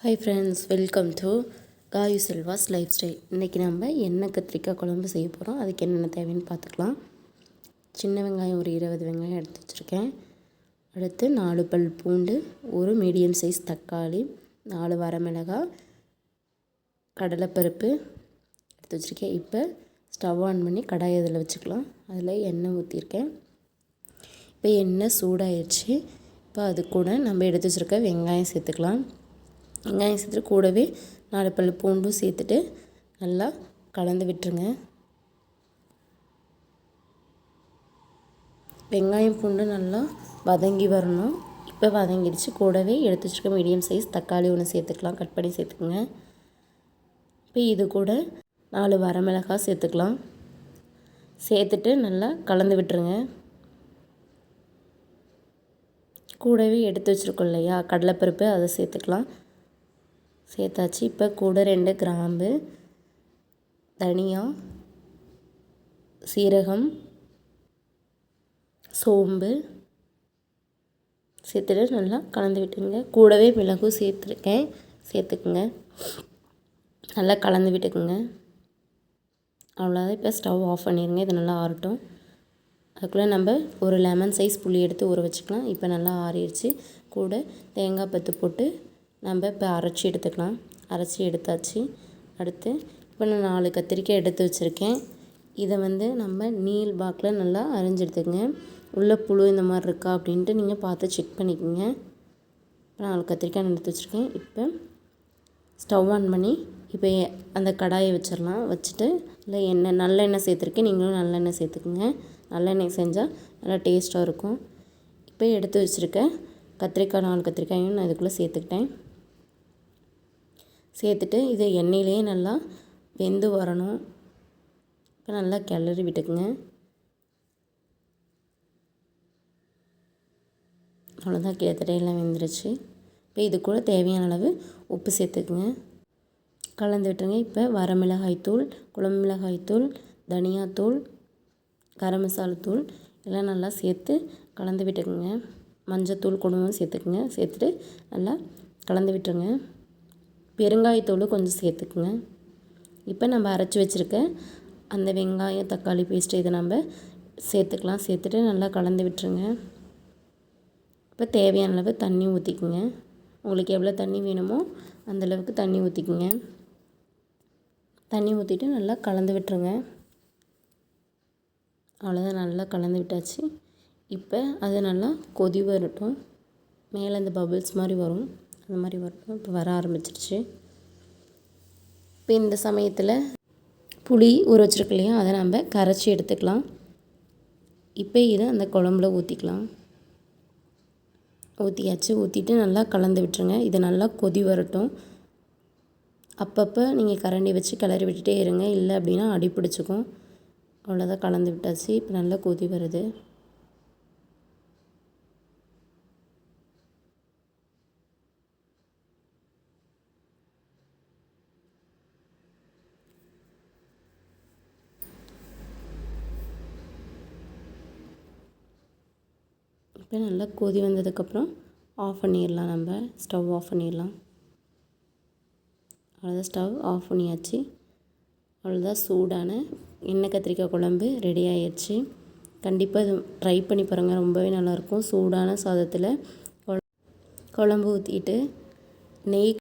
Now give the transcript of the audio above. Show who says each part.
Speaker 1: Hi friends, welcome to Gayu Selva's lifestyle. இன்றைக்கி நம்ம எண்ணெய் கத்திரிக்காய் குழம்பு செய்ய போகிறோம். அதுக்கு என்னென்ன தேவைன்னு பார்த்துக்கலாம். சின்ன வெங்காயம் ஒரு 20 வெங்காயம் எடுத்து வச்சுருக்கேன். அடுத்து 4 பல் பூண்டு, ஒரு மீடியம் சைஸ் தக்காளி, 4 வரமிளகாய், கடலைப்பருப்பு எடுத்து வச்சுருக்கேன். இப்போ ஸ்டவ் ஆன் பண்ணி கடாய் அதில் வச்சுக்கலாம். அதில் எண்ணெய் ஊற்றிருக்கேன். இப்போ எண்ணெய் சூடாயிடுச்சு. இப்போ அது கூட நம்ம எடுத்து வச்சுருக்க வெங்காயம் சேர்த்துக்கலாம். வெங்காயம் சேர்த்துட்டு கூடவே 4 பல் பூண்டும் சேர்த்துட்டு நல்லா கலந்து விட்டுருங்க. வெங்காயம் பூண்டு நல்லா வதங்கி வரணும். இப்போ வதங்கிடுச்சு. கூடவே எடுத்து வச்சுருக்க மீடியம் சைஸ் தக்காளி ஒன்று சேர்த்துக்கலாம். கட் பண்ணி சேர்த்துக்குங்க. இப்போ இது கூட 4 வரமிளகாய் சேர்த்துக்கலாம். சேர்த்துட்டு நல்லா கலந்து விட்டுருங்க. கூடவே எடுத்து வச்சுருக்கோம் இல்லையா கடலைப்பருப்பு, அதை சேர்த்துக்கலாம். சேர்த்தாச்சு. இப்போ கூட 2 கிராம்பு, தனியா, சீரகம், சோம்பு சேர்த்துட்டு நல்லா கலந்து விட்டுருங்க. கூடவே மிளகு சேர்த்துருக்கேன், சேர்த்துக்குங்க. நல்லா கலந்து விட்டுக்குங்க. அவ்வளோதான். இப்போ ஸ்டவ் ஆஃப் பண்ணிடுங்க. இது நல்லா ஆறட்டும். அதுக்குள்ளே நம்ம ஒரு லெமன் சைஸ் புளி எடுத்து ஊற வச்சுக்கலாம். இப்போ நல்லா ஆறிடுச்சு. கூட தேங்காய் பத்து போட்டு நம்ம இப்போ அரைச்சி எடுத்துக்கலாம். அரைச்சி எடுத்தாச்சு. அடுத்து இப்போ நான் 4 கத்திரிக்காய் எடுத்து வச்சுருக்கேன். இதை நம்ம நீள் பாக்கில் நல்லா அரிஞ்சு எடுத்துக்கங்க. உள்ள புழு இந்த மாதிரி இருக்கா அப்படின்ட்டு நீங்கள் பார்த்து செக் பண்ணிக்கோங்க. இப்போ 4 கத்திரிக்காய் எடுத்து வச்சுருக்கேன். இப்போ ஸ்டவ் ஆன் பண்ணி இப்போ அந்த கடாயை வச்சிடலாம். வச்சுட்டு இல்லை எண்ணெய் நல்லெண்ணெய் சேர்த்துருக்கேன். நீங்களும் நல்லெண்ணெய் சேர்த்துக்குங்க. நல்லெண்ணெய் செஞ்சால் நல்லா டேஸ்ட்டாக இருக்கும். இப்போ எடுத்து வச்சுருக்க கத்திரிக்காய் 4 கத்திரிக்காயும் நான் இதுக்குள்ளே சேர்த்துக்கிட்டேன். சேர்த்துட்டு இதை எண்ணெயிலே நல்லா வெந்து வரணும். இப்போ நல்லா கிளறி விட்டுக்குங்க. அவ்வளோதான், கிட்டத்தட்ட எல்லாம் வெந்துருச்சு. இப்போ இது கூட தேவையான அளவு உப்பு சேர்த்துக்குங்க. கலந்து விட்டுருங்க. இப்போ வரமிளகாய்த்தூள், குழம்பு மிளகாய்த்தூள், தனியாத்தூள், கரம் மசாலா தூள் எல்லாம் நல்லா சேர்த்து கலந்து விட்டுக்குங்க. மஞ்சத்தூள் குழம்பும் சேர்த்துக்குங்க. சேர்த்துட்டு நல்லா கலந்து விட்டுருங்க. பெருங்காயத்தூள் கொஞ்சம் சேர்த்துக்குங்க. இப்போ நம்ம அரைச்சி வச்சுருக்க அந்த வெங்காயம் தக்காளி பேஸ்ட்டு இதை நம்ம சேர்த்துக்கலாம். சேர்த்துட்டு நல்லா கலந்து விட்டுருங்க. இப்போ தேவையான அளவு தண்ணி ஊற்றிக்குங்க. உங்களுக்கு எவ்வளோ தண்ணி வேணுமோ அந்தளவுக்கு தண்ணி ஊற்றிக்குங்க. தண்ணி ஊற்றிட்டு நல்லா கலந்து விட்டுருங்க. அவ்வளோதான், நல்லா கலந்து விட்டாச்சு. இப்போ அது நல்லா கொதி வரட்டும். மேலே இந்த பபிள்ஸ் மாதிரி வரும், அந்த மாதிரி வரட்டும். இப்போ வர ஆரம்பிச்சிருச்சு. இப்போ இந்த சமயத்தில் புளி ஊற வச்சுருக்கு இல்லையா, அதை நம்ம கரைச்சி எடுத்துக்கலாம். இப்போ இதை அந்த குழம்புல ஊற்றிக்கலாம். ஊற்றியாச்சு. ஊற்றிட்டு நல்லா கலந்து விட்டுருங்க. இது நல்லா கொதி வரட்டும். அப்பப்போ நீங்கள் கரண்டி வச்சு கிளறி விட்டுட்டே இருங்க. இல்லை அப்படின்னா அடி பிடிச்சிக்கும். அவ்வளோதான், கலந்து விட்டாச்சு. இப்போ நல்லா கொதி வருது. இப்போ நல்லா கொதி வந்ததுக்கப்புறம் ஆஃப் பண்ணிடலாம். நம்ம ஸ்டவ் ஆஃப் பண்ணிடலாம். அவ்வளோதான், ஸ்டவ் ஆஃப் பண்ணியாச்சு. அவ்வளோதான், சூடான எண்ணெய் கத்திரிக்காய் குழம்பு ரெடி ஆயிடுச்சு. கண்டிப்பாக இது ட்ரை பண்ணி பாருங்கள். ரொம்பவே நல்லாயிருக்கும். சூடான சாதத்தில் குழம்பு ஊற்றிட்டு நெய்